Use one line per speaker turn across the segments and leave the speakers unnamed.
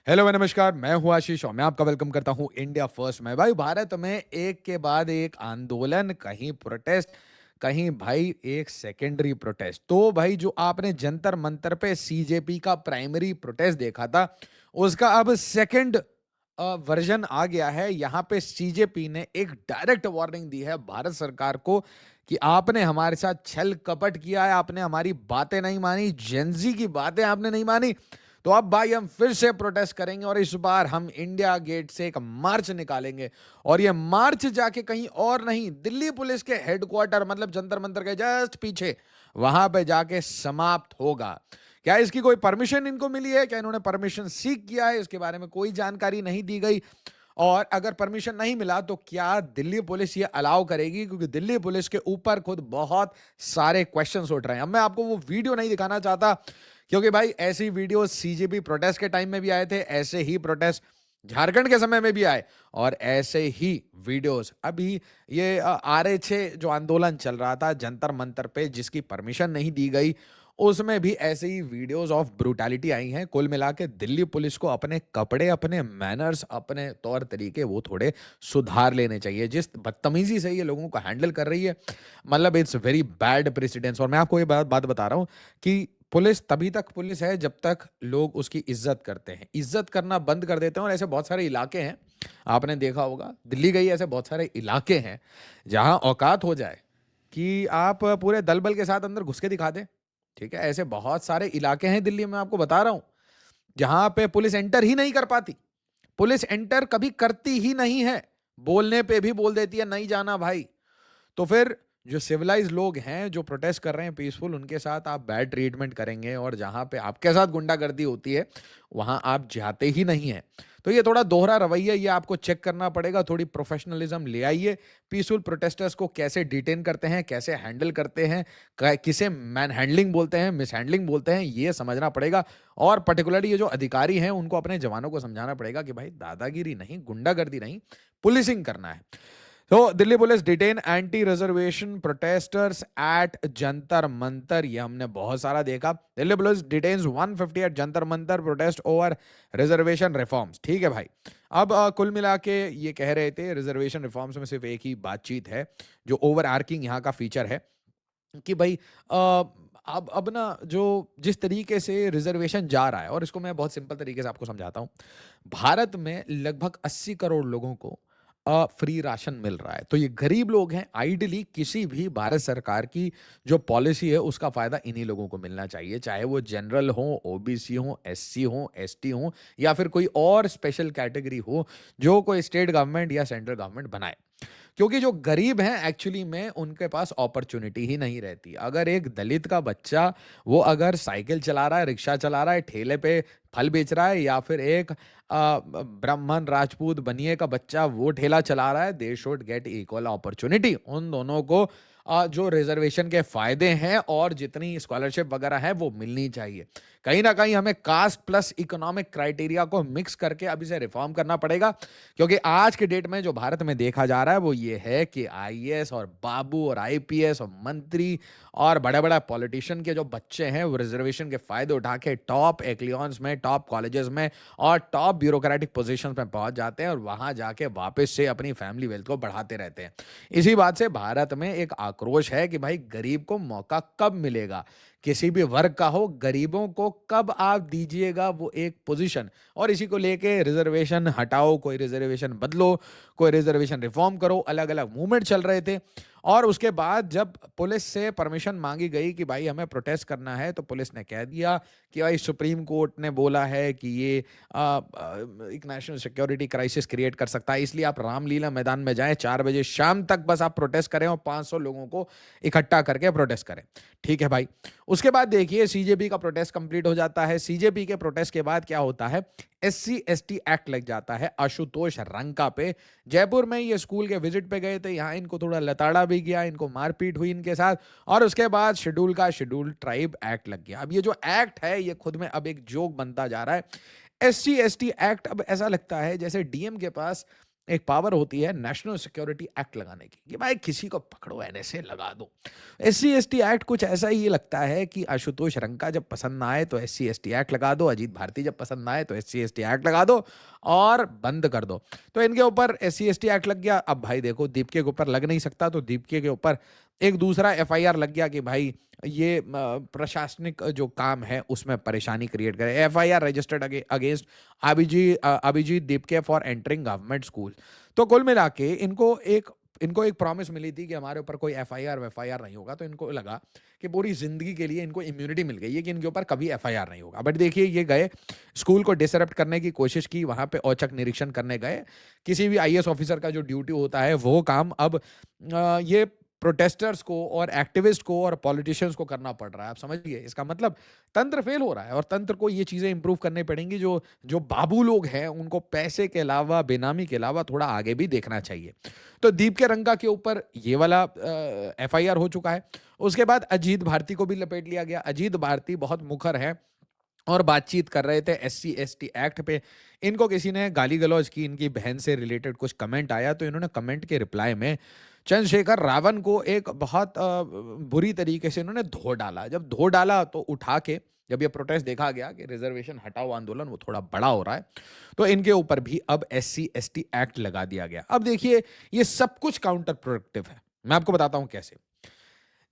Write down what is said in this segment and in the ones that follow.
Hello भाई, नमस्कार। मैं हूँ आशीष और मैं आपका वेलकम करता हूँ इंडिया फर्स्ट में। भाई, भारत में एक के बाद एक आंदोलन, कहीं प्रोटेस्ट, कहीं भाई एक सेकेंडरी प्रोटेस्ट। तो भाई, जो आपने जंतर मंतर पे सीजेपी का प्राइमरी प्रोटेस्ट देखा था, उसका अब सेकंड वर्जन आ गया है। यहाँ पे सीजेपी ने एक डायरेक्ट वार्निंग दी है भारत सरकार को कि आपने हमारे साथ छल कपट किया है, आपने हमारी बातें नहीं मानी, जेंजी की बातें आपने नहीं मानी। तो अब भाई हम फिर से प्रोटेस्ट करेंगे और इस बार हम इंडिया गेट से एक मार्च निकालेंगे। और ये मार्च जाके कहीं और नहीं, दिल्ली पुलिस के हेडक्वार्टर मतलब जंतर मंतर के जस्ट पीछे, वहां पे जाके समाप्त होगा। क्या इसकी कोई परमिशन इनको मिली है? क्या इन्होंने परमिशन सीख किया है? इसके बारे में कोई जानकारी नहीं दी गई। और अगर परमिशन नहीं मिला तो क्या दिल्ली पुलिस ये अलाउ करेगी? क्योंकि दिल्ली पुलिस के ऊपर खुद बहुत सारे क्वेश्चंस उठ रहे हैं। अब मैं आपको वो वीडियो नहीं दिखाना चाहता, क्योंकि भाई ऐसी वीडियो सीजेपी प्रोटेस्ट के टाइम में भी आए थे, ऐसे ही प्रोटेस्ट झारखंड के समय में भी आए, और ऐसे ही वीडियोस अभी ये RHA जो आंदोलन चल रहा था जंतर मंतर पे, जिसकी परमिशन नहीं दी गई, उसमें भी ऐसे ही वीडियोस ऑफ ब्रूटैलिटी आई हैं। कुल मिला के दिल्ली पुलिस को अपने कपड़े, अपने मैनर्स, अपने तौर तरीके वो थोड़े सुधार लेने चाहिए। जिस बदतमीजी से ये लोगों को हैंडल कर रही है, मतलब इट्स वेरी बैड प्रेसिडेंस। और मैं आपको ये बात बता रहा हूँ कि पुलिस तभी तक पुलिस है जब तक लोग उसकी इज्जत करते हैं। इज्जत करना बंद कर देते हैं, और ऐसे बहुत सारे इलाके हैं, आपने देखा होगा, दिल्ली गई, ऐसे बहुत सारे इलाके हैं जहां औकात हो जाए कि आप पूरे दल बल के साथ अंदर घुस के दिखा दें। ठीक है, ऐसे बहुत सारे इलाके हैं दिल्ली में, आपको बता रहा हूं, जहां पे पुलिस एंटर ही नहीं कर पाती। पुलिस एंटर कभी करती ही नहीं है, बोलने पे भी बोल देती है नहीं जाना भाई। तो फिर जो सिविलाइज लोग हैं, जो प्रोटेस्ट कर रहे हैं पीसफुल, उनके साथ आप बैड ट्रीटमेंट करेंगे, और जहां पे आपके साथ गुंडागर्दी होती है वहां आप जाते ही नहीं हैं। तो ये थोड़ा दोहरा रवैया, ये आपको चेक करना पड़ेगा। थोड़ी प्रोफेशनलिज्म ले आइए। पीसफुल प्रोटेस्टर्स को कैसे डिटेन करते हैं, कैसे हैंडल करते हैं, किसे मैन हैंडलिंग बोलते हैं, मिस हैंडलिंग बोलते हैं, ये समझना पड़ेगा। और पर्टिकुलरली ये जो अधिकारी हैं, उनको अपने जवानों को समझाना पड़ेगा कि भाई दादागिरी नहीं, गुंडागर्दी नहीं, पुलिसिंग करना है। तो Delhi police detain anti reservation protesters at Jantar Mantar, ये हमने बहुत सारा देखा। Delhi police detains 150 at Jantar Mantar protest over reservation reforms. ठीक है भाई। अब कुल मिला के ये कह रहे थे रिजर्वेशन रिफॉर्म्स में सिर्फ एक ही बातचीत है, जो ओवर आर्किंग यहाँ का फीचर है कि भाई अब ना, जो जिस तरीके से रिजर्वेशन जा रहा है, और इसको मैं बहुत सिंपल तरीके से आपको समझाता हूँ। भारत में लगभग 80 करोड़ लोगों को फ्री राशन मिल रहा है। तो ये गरीब लोग हैं, आइडियली किसी भी भारत सरकार की जो पॉलिसी है उसका फायदा इन्हीं लोगों को मिलना चाहिए, चाहे वो जनरल हो, ओबीसी हो, एससी हो, एसटी हो, या फिर कोई और स्पेशल कैटेगरी हो जो कोई स्टेट गवर्नमेंट या सेंट्रल गवर्नमेंट बनाए। क्योंकि जो गरीब हैं एक्चुअली में उनके पास अपॉर्चुनिटी ही नहीं रहती। अगर एक दलित का बच्चा, वो अगर साइकिल चला रहा है, रिक्शा चला रहा है, ठेले पे फल बेच रहा है, या फिर एक ब्राह्मण राजपूत बनिए का बच्चा वो ठेला चला रहा है, they should get equal opportunity. उन दोनों को जो रिजर्वेशन के फायदे हैं और जितनी स्कॉलरशिप वगैरह है वो मिलनी चाहिए। कहीं ना कहीं हमें कास्ट प्लस इकोनॉमिक क्राइटेरिया को मिक्स करके अब इसे रिफॉर्म करना पड़ेगा। क्योंकि आज के डेट में जो भारत में देखा जा रहा है वो ये है कि आईएएस और बाबू और आईपीएस और मंत्री और बड़े बड़े पॉलिटिशियन के जो बच्चे हैं, वो रिजर्वेशन के फायदे उठा के टॉप एक्लियंस में, टॉप कॉलेजेस में और टॉप ब्यूरोक्रेटिक पोजीशंस में पहुंच जाते हैं, और वहां जाके वापस से अपनी फैमिली वेल्थ को बढ़ाते रहते हैं। इसी बात से भारत में एक आक्रोश है कि भाई गरीब को मौका कब मिलेगा, किसी भी वर्ग का हो, गरीबों को कब आप दीजिएगा वो एक पोजीशन। और इसी को लेके रिजर्वेशन हटाओ, कोई रिजर्वेशन बदलो, कोई रिजर्वेशन रिफॉर्म करो, अलग अलग मूवमेंट चल रहे थे। और उसके बाद जब पुलिस से परमिशन मांगी गई कि भाई हमें प्रोटेस्ट करना है, तो पुलिस ने कह दिया कि भाई सुप्रीम कोर्ट ने बोला है कि ये एक नेशनल सिक्योरिटी क्राइसिस क्रिएट कर सकता है, इसलिए आप रामलीला मैदान में जाएं, 4 बजे शाम तक बस आप प्रोटेस्ट करें और 500 लोगों को इकट्ठा करके प्रोटेस्ट करें। ठीक है भाई। उसके बाद देखिए सीजेपी का प्रोटेस्ट कंप्लीट हो जाता है। सीजेपी के प्रोटेस्ट के बाद क्या होता है, SC ST एक्ट लग जाता है आशुतोष रंका पे। जयपुर में ये स्कूल के विजिट पे गए थे, यहाँ इनको थोड़ा लताड़ा भी किया, इनको मारपीट हुई इनके साथ, और उसके बाद शेड्यूल ट्राइब एक्ट लग गया। अब ये जो एक्ट है ये खुद में अब एक जोक बनता जा रहा है। SC ST एक्ट अब ऐसा लगता है जैसे डीएम के पास एक पावर होती है नेशनल सिक्योरिटी एक्ट लगाने की कि भाई किसी को पकड़ो, एनएसए लगा दो। एससी एसटी एक्ट कुछ ऐसा ही लगता है कि आशुतोष रंका जब पसंद ना आए तो एससी एसटी एक्ट लगा दो, अजीत भारती जब पसंद ना आए तो एससी एसटी एक्ट लगा दो और बंद कर दो। तो इनके ऊपर एससी एसटी एक्ट लग गया। अब भाई देखो, दीपके के ऊपर लग नहीं सकता, तो दीपके के ऊपर एक दूसरा एफआईआर लग गया कि भाई ये प्रशासनिक जो काम है उसमें परेशानी क्रिएट करे। FIR registered against Abhijeet Dipke for entering government school. तो कुल मिला के इनको एक प्रॉमिस मिली थी कि हमारे ऊपर कोई एफआईआर वेफआईआर नहीं होगा, तो इनको लगा कि पूरी जिंदगी के लिए इनको इम्यूनिटी मिल गई है कि इनके ऊपर कभी एफआईआर नहीं होगा। बट देखिए, ये गए स्कूल को डिसरप्ट करने की कोशिश की, वहां पे औचक निरीक्षण करने गए। किसी भी आईएएस ऑफिसर का जो ड्यूटी होता है वो काम अब ये प्रोटेस्टर्स को और एक्टिविस्ट को और पॉलिटिशियंस को करना पड़ रहा है। आप समझिए, इसका मतलब तंत्र फेल हो रहा है और तंत्र को ये चीजें इंप्रूव करनी पड़ेंगी। जो जो बाबू लोग हैं उनको पैसे के अलावा, बेनामी के अलावा थोड़ा आगे भी देखना चाहिए। तो दीप के रंगा के ऊपर ये वाला एफआईआर हो चुका है। उसके बाद अजीत भारती को भी लपेट लिया गया। अजीत भारती बहुत मुखर है और बातचीत कर रहे थे एससी एसटी एक्ट पे। इनको किसी ने गाली गलौज की, इनकी बहन से रिलेटेड कुछ कमेंट आया, तो इन्होंने कमेंट के रिप्लाई में चंद्रशेखर रावण को एक बहुत बुरी तरीके से इन्होंने धो डाला। जब धो डाला तो उठा के, जब ये प्रोटेस्ट देखा गया कि रिजर्वेशन हटाओ आंदोलन वो थोड़ा बड़ा हो रहा है, तो इनके ऊपर भी अब एससी एसटी एक्ट लगा दिया गया। अब देखिए, ये सब कुछ काउंटर प्रोडक्टिव है। मैं आपको बताता हूं कैसे।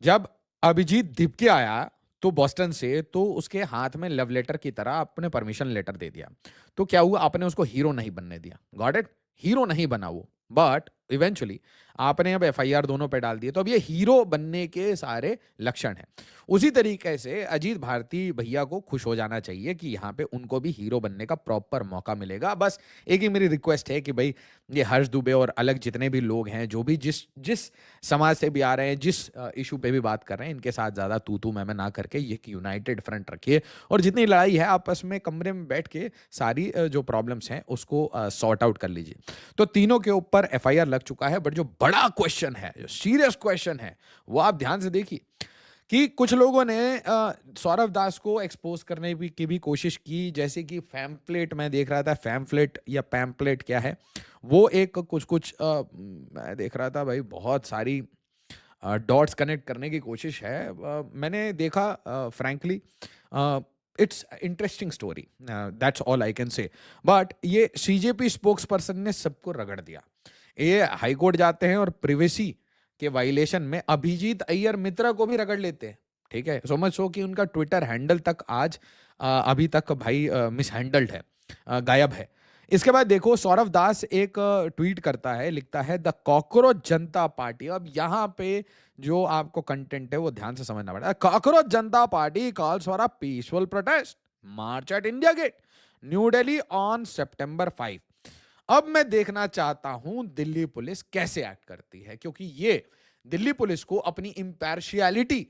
जब अभिजीत दीपके आया तो बॉस्टन से, तो उसके हाथ में लव लेटर की तरह आपने परमिशन लेटर दे दिया। तो क्या हुआ, आपने उसको हीरो नहीं बनने दिया। Got it? हीरो नहीं बना वो, बट इवेंचुअली आपने अब एफआईआर दोनों पे डाल दिए, तो अब ये हीरो बनने के सारे लक्षण हैं। उसी तरीके से अजीत भारती भैया को खुश हो जाना चाहिए कि यहाँ पे उनको भी हीरो बनने का प्रॉपर मौका मिलेगा। बस एक ही मेरी रिक्वेस्ट है कि भाई ये हर्ष दुबे और अलग जितने भी लोग हैं, जो भी जिस जिस समाज से भी आ रहे हैं, जिस इशू पे भी बात कर रहे हैं, इनके साथ ज्यादा तू तू मैं ना करके एक यूनाइटेड फ्रंट रखिए और जितनी लड़ाई है आपस में कमरे में बैठ के सारी जो प्रॉब्लम्स हैं उसको सॉर्ट आउट कर लीजिए। तो तीनों के ऊपर एफआईआर लग चुका है। बट जो बड़ा क्वेश्चन है, जो सीरियस क्वेश्चन है, वो आप ध्यान से देखिए कि कुछ लोगों ने सौरभ दास को एक्सपोज करने की भी कोशिश की। जैसे कि फैम्पलेट मैं देख रहा था, फैम्पलेट या पैम्पलेट क्या है वो, एक कुछ कुछ मैं देख रहा था भाई, बहुत सारी डॉट्स कनेक्ट करने की कोशिश है। मैंने देखा, frankly it's interesting story, that's all I can say. But ये सीजेपी स्पोक्स पर्सन ने सबको रगड़ दिया। ये हाईकोर्ट जाते हैं और प्रिवेसी के वायलेशन में अभिजीत अय्यर मित्रा को भी रगड़ लेते हैं। ठीक है, सो मच सो कि उनका ट्विटर हैंडल तक आज अभी तक भाई मिस हैंडल्ड है, गायब है। इसके बाद देखो, सौरभ दास एक ट्वीट करता है, लिखता है द कॉकरोच जनता पार्टी। अब यहाँ पे जो आपको कंटेंट है वो ध्यान से समझना पड़ेगा। Cockroach Janata party calls for a peaceful protest march at India gate New Delhi on September 5। अब मैं देखना चाहता हूं दिल्ली पुलिस कैसे एक्ट करती है, क्योंकि ये दिल्ली पुलिस को अपनी इम्पार्शियलिटी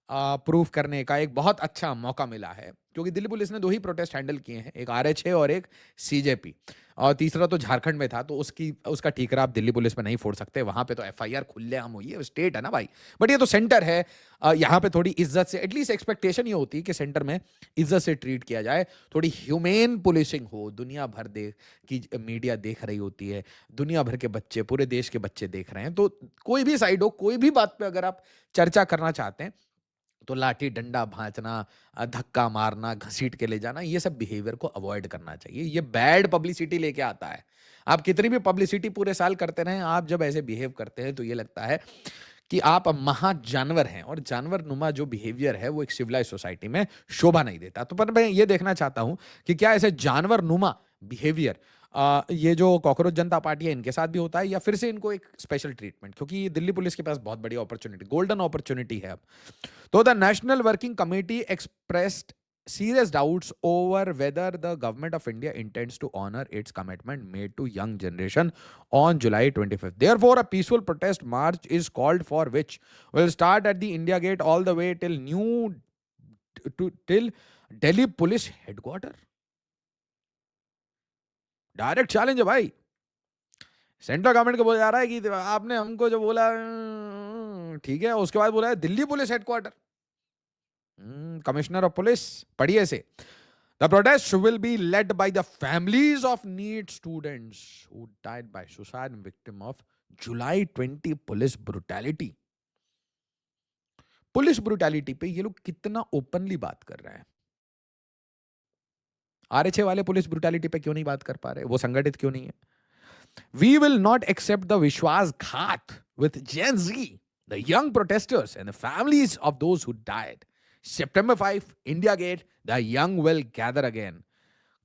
प्रूव करने का एक बहुत अच्छा मौका मिला है। क्योंकि दिल्ली पुलिस ने दो ही प्रोटेस्ट हैंडल किए हैं, एक आरएच है और एक सीजेपी, और तीसरा तो झारखंड में था, तो उसका ठीकरा आप दिल्ली पुलिस पे नहीं फोड़ सकते। वहां पे तो एफआईआर खुलेआम हुई है, स्टेट है ना भाई। बट ये तो सेंटर है, यहाँ पे थोड़ी इज्जत से, एटलीस्ट एक्सपेक्टेशन ये होती है कि सेंटर में इज्जत से ट्रीट किया जाए, थोड़ी ह्यूमेन पुलिसिंग हो। दुनिया भर की मीडिया देख रही होती है, दुनिया भर के बच्चे, पूरे देश के बच्चे देख रहे हैं। तो कोई भी साइड हो, कोई भी बात पे अगर आप चर्चा करना चाहते हैं, तो लाठी डंडा भांचना, धक्का मारना, घसीट के ले जाना, ये सब बिहेवियर को अवॉइड करना चाहिए। ये बैड पब्लिसिटी लेके आता है। आप कितनी भी पब्लिसिटी पूरे साल करते रहें, आप जब ऐसे बिहेव करते हैं तो ये लगता है कि आप महा जानवर हैं, और जानवर नुमा जो बिहेवियर है वो एक सिविलाइज सोसाइटी में शोभा नहीं देता। तो पर मैं ये देखना चाहता हूं कि क्या ऐसे जानवर नुमा बिहेवियर ये जो कॉकरोच जनता पार्टी है इनके साथ भी होता है, या फिर से इनको एक स्पेशल ट्रीटमेंट, क्योंकि ये दिल्ली पुलिस के पास बहुत बड़ी अपॉर्चुनिटी, गोल्डन अपॉर्चुनिटी है अब। तो the National Working Committee expressed serious doubts over whether the government of India intends to honor its commitment made to young generation on July 25th. Therefore, a peaceful protest march is called for, which will start at the India Gate all the way till Delhi Police Headquarters. Direct challenge है भाई। Central government को बोला जा रहा है कि आपने हमको जो बोला, ठीक है, उसके बाद बोला है Delhi police headquarter. Commissioner of police, पढ़िए से। The protest will be led by the families of NEET students who died by suicide and victim of July 20 police brutality. Police brutality पे ये लोग कितना ओपनली बात कर रहे हैं. आरएचए वाले पुलिस ब्रुटैलिटी पे क्यों नहीं बात कर पा रहे? वो संगठित क्यों नहीं है? We will not accept the Vishwasghat with Gen Z, the young protesters and the families of those who died. September 5, India Gate, the young will gather again.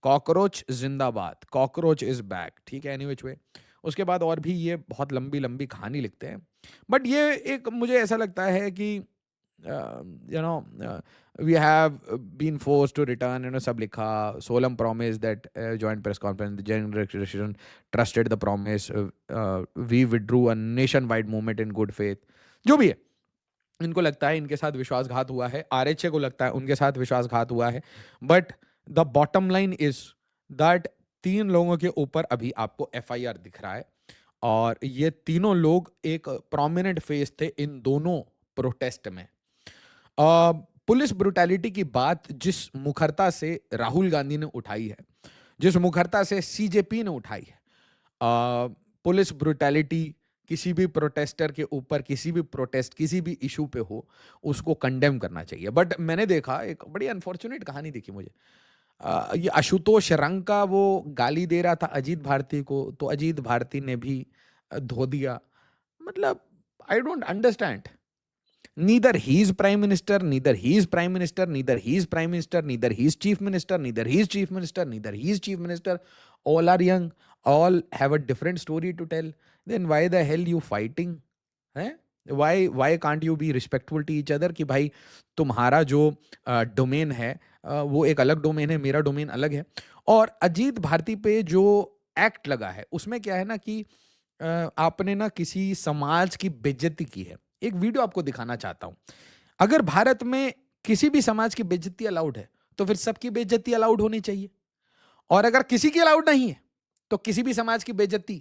Cockroach जिंदाबाद, कॉकरोच इज बैक. ठीक है, any which वे. उसके बाद और भी ये बहुत लंबी लंबी कहानी लिखते हैं. बट ये एक मुझे ऐसा लगता है कि you know we have been force to return. सब लिखा. Solemn promise that joint press conference generation trusted the promise. We withdrew a nationwide movement in good faith. जो भी है, इनको लगता है इनके साथ विश्वासघात हुआ है. आरएचए को लगता है उनके साथ विश्वासघात हुआ है. But the bottom line is that 3 लोगों के ऊपर अभी आपको एफआईआर दिख रहा है और ये तीनों लोग एक प्रोमिनेंट फेस थे इन दोनों प्रोटेस्ट में. पुलिस ब्रुटैलिटी की बात जिस मुखरता से राहुल गांधी ने उठाई है, जिस मुखरता से सीजेपी ने उठाई है, पुलिस ब्रुटैलिटी किसी भी प्रोटेस्टर के ऊपर, किसी भी प्रोटेस्ट, किसी भी इशू पे हो, उसको कंडेम करना चाहिए. बट मैंने देखा एक बड़ी अनफॉर्चुनेट कहानी दिखी मुझे. ये आशुतोष रंग का वो गाली दे रहा था अजीत भारती को, तो अजीत भारती ने भी धो दिया. मतलब I don't understand. Neither he is prime minister, neither he is prime minister, neither he is prime minister, neither he is chief minister, neither he is chief minister, neither he is chief minister. All are young, all have a different story to tell. Then why the hell you fighting? हैं? Why can't you be respectful to each other? कि भाई तुम्हारा जो domain है वो एक अलग domain है, मेरा डोमेन अलग है. और अजीत भारती पे जो एक्ट लगा है उसमें क्या है ना कि आपने ना किसी समाज की बेइज्जती की है. एक वीडियो आपको दिखाना चाहता हूं. अगर भारत में किसी भी समाज की बेइज्जती अलाउड है तो फिर सबकी बेइज्जती अलाउड होनी चाहिए. और अगर किसी की अलाउड नहीं है तो किसी भी समाज की बेइज्जती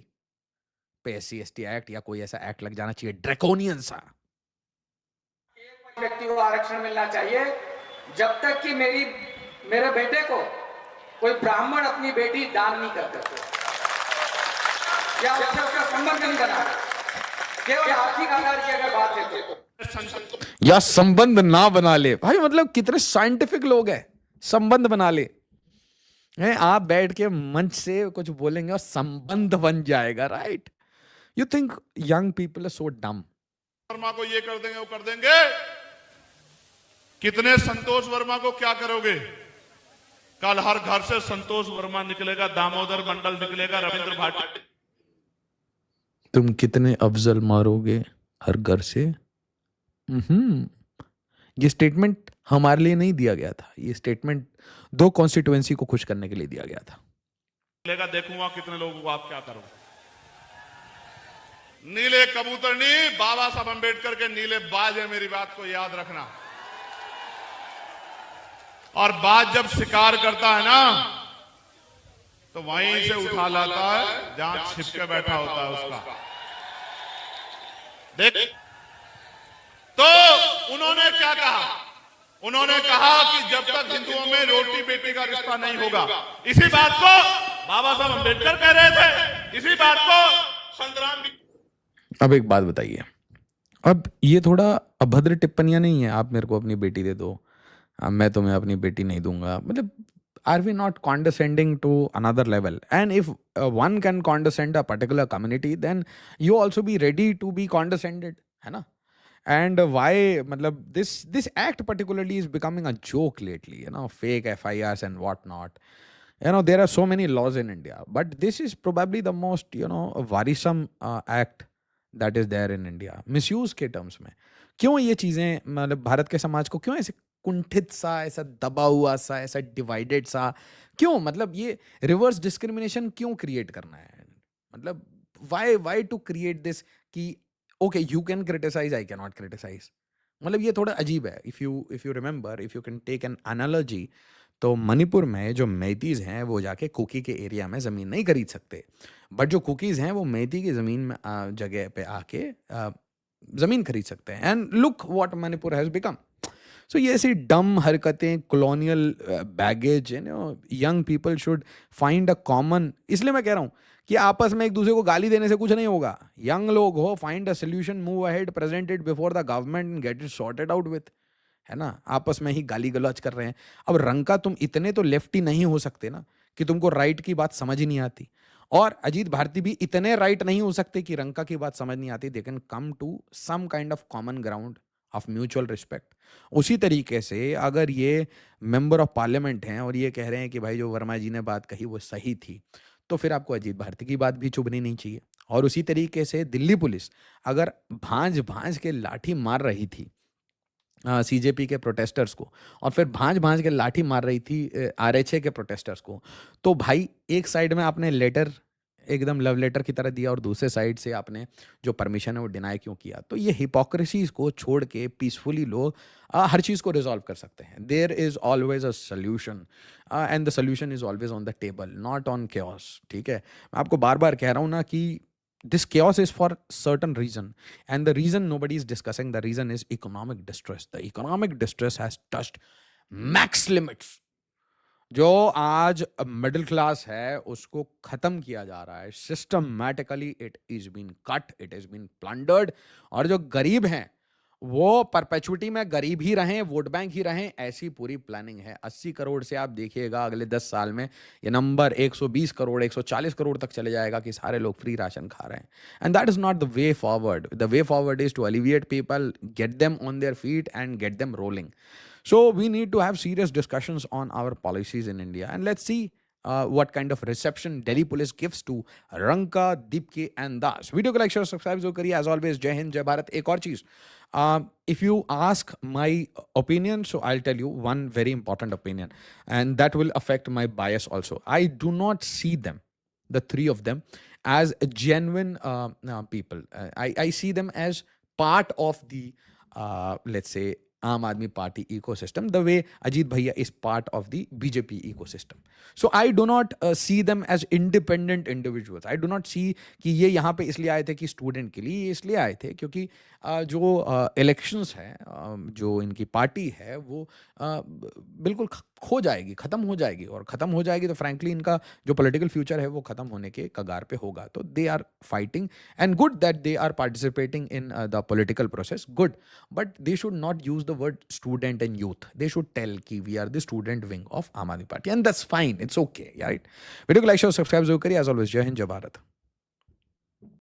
पे SC/ST एक्ट या कोई ऐसा एक्ट लग जाना चाहिए, ड्रैकोनियन सा.
व्यक्ति को आरक्षण मिलना चाहिए जब तक कि मेरे बेटे को कोई ब्राह्मण अपनी बेटी दान नहीं कर सकते या उससे उसका संबंध नहीं बना. केवल आर्थिक आधार की अगर बात है तो
या संबंध ना बना ले. भाई मतलब कितने साइंटिफिक लोग हैं. संबंध बना ले हैं. आप बैठ के मंच से कुछ बोलेंगे और संबंध बन जाएगा. Right? You think young people are so dumb.
Verma को ये कर देंगे, वो कर देंगे. कितने संतोष वर्मा को क्या करोगे? कल हर घर से संतोष वर्मा निकलेगा, दामोदर मंडल निकलेगा, रविंद्र भाटी.
तुम कितने अफजल मारोगे हर घर से. ये स्टेटमेंट हमारे लिए नहीं दिया गया था. ये स्टेटमेंट 2 कॉन्स्टिट्यूएंसी को खुश करने के लिए दिया गया था.
देखूंगा कितने लोगों को आप क्या करोगे. नीले कबूतर नहीं, बाबा साहब अंबेडकर के नीले बाज है. मेरी बात को याद रखना. और बाज जब शिकार करता है ना तो वहीं से उठा लाता है जहां छिपके बैठा होता है उसका. देख तो उन्होंने क्या कहा? उन्होंने कहा कि जब तक हिंदुओं में रोटी बेटी का रिश्ता नहीं होगा. इसी बात को बाबा साहब अंबेडकर कह रहे थे. इसी बात को संग्राम.
अब एक बात बताइए, अब ये थोड़ा अभद्र टिप्पणियां नहीं है. आप मेरे को अपनी बेटी दे दो, मैं तुम्हें अपनी बेटी नहीं दूंगा. मतलब are we not condescending to another level? And if one can condescend a particular community then you also be ready to be condescended, है ना? And why, matlab, this act particularly is becoming a joke lately, fake FIRs and whatnot. There are so many laws in India, but this is probably the most, worrisome act that is there in India. Misuse के terms में क्यों ये चीज़ें, मतलब भारत के समाज को क्यों ऐसे कुंठित सा, ऐसा दबा हुआ सा, ऐसा डिवाइडेड सा क्यों? मतलब ये रिवर्स डिस्क्रिमिनेशन क्यों क्रिएट करना है? मतलब why to create this कि okay, you can criticize, I cannot criticize. मतलब ये थोड़ा अजीब है. If you remember, if you can take an analogy, तो मणिपुर में जो मैतीज हैं वो जाके कुकी के एरिया में ज़मीन नहीं खरीद सकते, बट जो कुकीज़ हैं वो मैती की ज़मीन में जगह पे आके ज़मीन खरीद सकते हैं. And look what Manipur has become. So ये ऐसी डम हरकतें, colonial baggage, young people should find a common, इसलिए मैं कह रहा हूँ कि आपस में एक दूसरे को गाली देने से कुछ नहीं होगा। यंग लोग हो, find a solution, move ahead, present it before the government and get it sorted out with, है ना। आपस में ही गाली गलौज कर रहे हैं। अब रंग का तुम इतने तो लेफ्टी नहीं हो सकते ना कि तुमको राइट की बात समझ ही नहीं आती, और अजीत भारती भी इतने राइट नहीं हो सकते कि रंका की बात समझ नहीं आती। They can come to some kind of common ground of mutual respect. उसी तरीके से अगर ये मेंबर ऑफ पार्लियामेंट हैं और ये कह रहे हैं कि भाई जो वर्मा जी ने बात कही वो सही थी, तो फिर आपको अजीत भारती की बात भी चुभनी नहीं चाहिए। और उसी तरीके से दिल्ली पुलिस अगर भांज भांज के लाठी मार रही थी सीजेपी के प्रोटेस्टर्स को, और फिर भांज भांज के लाठी मार रही थी आरएचए के प्रोटेस्टर्स को, तो भाई एक साइड में आपने लेटर एकदम लव लेटर की तरह दिया और दूसरे साइड से आपने जो परमिशन है वो डिनाई क्यों किया? तो ये हिपोक्रेसीज को छोड़ के पीसफुली लोग हर चीज़ को रिजॉल्व कर सकते हैं। There is always a solution and the solution is always on the table, not on chaos। ठीक है, मैं आपको बार बार कह रहा हूँ ना कि this chaos is for certain reason, and the reason nobody is discussing, the reason is economic distress. The economic distress has touched max limits. जो आज मिडिल क्लास है उसको खत्म किया जा रहा है systematically, it is been cut, it is been plundered. और जो गरीब हैं वो परपेचुटी में गरीब ही रहें, वोट बैंक ही रहें, ऐसी पूरी प्लानिंग है। 80 करोड़ से आप देखिएगा अगले 10 साल में ये नंबर 120 करोड़ 140 करोड़ तक चले जाएगा कि सारे लोग फ्री राशन खा रहे हैं। And that is not the way forward. The way forward is to alleviate people, get them on their feet and get them rolling. So we need to have serious discussions on our policies in India, and let's see what kind of reception Delhi police gives to Ranka, Deepke and Das. Video को like, share, subscribe जो करिए। As always, जय हिंद, जय भारत। एक और चीज, if you ask my opinion, so I'll tell you one very important opinion, and that will affect my bias also. I do not see them, the three of them, as genuine people. I see them as part of the let's say Aam Aadmi Party ecosystem, the way Ajit Bhaiya is part of the BJP ecosystem. So I do not see them as independent individuals. I do not see कि ये यहाँ पे इसलिए आए थे कि student के लिए, ये इसलिए आए थे क्योंकि जो इलेक्शंस है, जो इनकी पार्टी है वो बिल्कुल खो जाएगी, ख़त्म हो जाएगी, और ख़त्म हो जाएगी तो फ्रैंकली इनका जो पॉलिटिकल फ्यूचर है वो ख़त्म होने के कगार पे होगा। तो they are fighting, and good that they are participating in the political process, good, but they should not use the word student and youth. They should tell कि we are the student wing of Aam Aadmi Party, and that's fine, it's okay, right. Video को like share subscribe जरूर करिए। As always, जय हिंद, जय भारत।